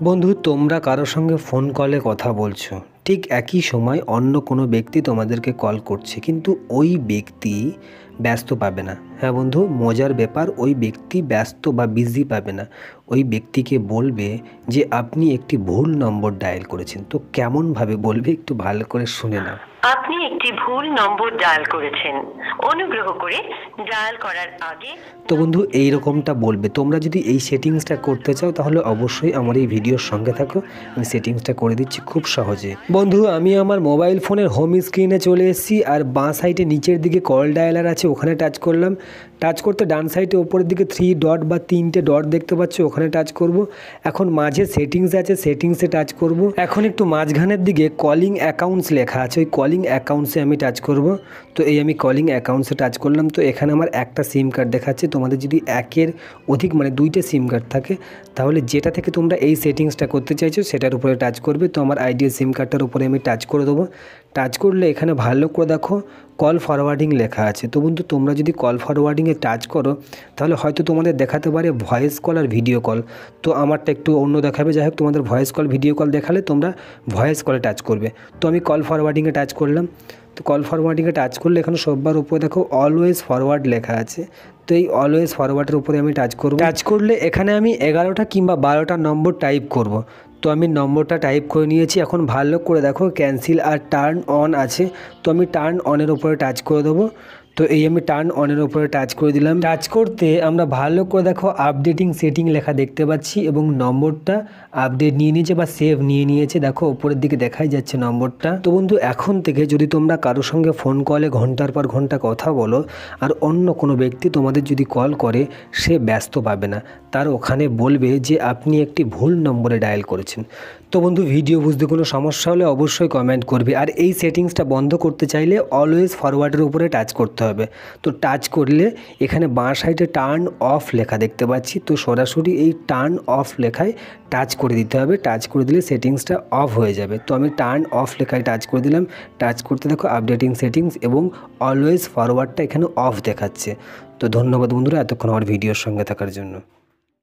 বন্ধু, তোমরা কারোর সঙ্গে ফোন কলে কথা বলছো, ঠিক একই সময় অন্য কোনো ব্যক্তি তোমাদেরকে কল করছে, কিন্তু ওই ব্যক্তি ব্যস্ত পাবে না। হ্যাঁ বন্ধু, মজার ব্যাপার, ওই ব্যক্তি ব্যস্ত বা বিজি পাবে না। ওই ব্যক্তিকে বলবে যে আপনি একটি ভুল নম্বর ডায়াল করেছেন। তো কেমনভাবে বলবে একটু ভালো করে শুনে নাও। আপনি একটি ভুল নম্বর ডায়াল করেছেন, অনুগ্রহ করে ডায়াল করার আগে। তো বন্ধু, এই রকমটা বলবে। তোমরা যদি এই সেটিংসটা করতে চাও তাহলে অবশ্যই আমার এই ভিডিওর সঙ্গে থাকো। আমি সেটিংসটা করে দিচ্ছি খুব সহজে। বন্ধু, আমি আমার মোবাইল ফোনের হোম স্ক্রিনে চলে এসেছি, আর বাঁ সাইডে নিচের দিকে কল ডায়ালার আছে, ওখানে টাচ করলাম। টাচ করতে ডান সাইডে ওপরের দিকে 3 ডট বা 3টে ডট দেখতে পাচ্ছ, ওখানে টাচ করব। এখন মাঝে সেটিংস আছে, সেটিংসে টাচ করব। এখন একটু মাঝখানের দিকে কলিং অ্যাকাউন্টস লেখা আছে, ওই কলিং অ্যাকাউন্টসে আমি টাচ করব। তো এই আমি কলিং অ্যাকাউন্টসে টাচ করলাম। তো এখানে আমার একটা সিম কার্ড দেখাচ্ছে। তোমাদের যদি একের অধিক মানে 2টে সিম কার্ড থাকে, তাহলে যেটা থেকে তোমরা এই সেটিংসটা করতে চাইছো সেটার উপরে টাচ করবে। তো আমার আইডিয়া সিম কার্ডটার উপরে আমি টাচ করে দেবো। টাচ করলে এখানে ভালো করে দেখো কল ফরওয়ার্ডিং লেখা আছে। তো বন্ধু, তোমরা যদি কল ফরওয়ার্ডিংয়ে টাচ করো তাহলে হয়তো তোমাদের দেখাতে পারে ভয়েস কল আর ভিডিও কল। তো আমারটা একটু অন্য দেখাবে। যাই হোক, তোমাদের ভয়েস কল ভিডিও কল দেখালে তোমরা ভয়েস কলে টাচ করবে। তো আমি কল ফরওয়ার্ডিংয়ে টাচ করলাম। তো কল ফরওয়ার্ডিংয়ে টাচ করলে এখানে সববার উপরে দেখো অলওয়েজ ফরওয়ার্ড লেখা আছে। তো এই অলওয়েজ ফরওয়ার্ডের উপরে আমি টাচ করব। টাচ করলে এখানে আমি 11টা কিংবা 12টা নম্বর টাইপ করব। তো আমি নম্বরটা টাইপ করে নিয়েছি। এখন ভালো করে দেখো ক্যান্সেল আর টার্ন অন আছে। তো আমি টার্ন অনের উপরে টাচ করে দেবো। তো এই আমি টার্ন অনের উপরে টাচ করে দিলাম। টাচ করতে আমরা ভালো করে দেখো আপডেটিং সেটিং লেখা দেখতে পাচ্ছি, এবং নম্বরটা আপডেট নিয়ে নিয়েছে বা সেভ নিয়ে নিয়েছে। দেখো উপরের দিকে দেখাই যাচ্ছে নম্বরটা। তো বন্ধু, এখন থেকে যদি তোমরা কারোর সঙ্গে ফোন কলে ঘন্টার পর ঘন্টা কথা বলো, আর অন্য কোনো ব্যক্তি তোমাদের যদি কল করে, সে ব্যস্ত পাবে না। তার ওখানে বলবে যে আপনি একটি ভুল নম্বরে ডায়াল করেছেন। তো বন্ধু, ভিডিও বুঝতে কোনো সমস্যা হলে অবশ্যই কমেন্ট করবে। আর এই সেটিংসটা বন্ধ করতে চাইলে অলওয়েজ ফরওয়ার্ডের উপরে টাচ করতে হবে। তো টাচ করলে এখানে বাঁ সাইডে টার্ন অফ লেখা দেখতে পাচ্ছি। তো সরাসরি এই টার্ন অফ লেখায় টাচ করে দিতে হবে। টাচ করে দিলে সেটিংসটা অফ হয়ে যাবে। তো আমি টার্ন অফ লেখায় টাচ করে দিলাম। টাচ করতে দেখো আপডেটিং সেটিংস এবং অলওয়েজ ফরওয়ার্ডটা এখানে অফ দেখাচ্ছে। তো ধন্যবাদ বন্ধুরা, এতক্ষণ আমার ভিডিওর সঙ্গে থাকার জন্য।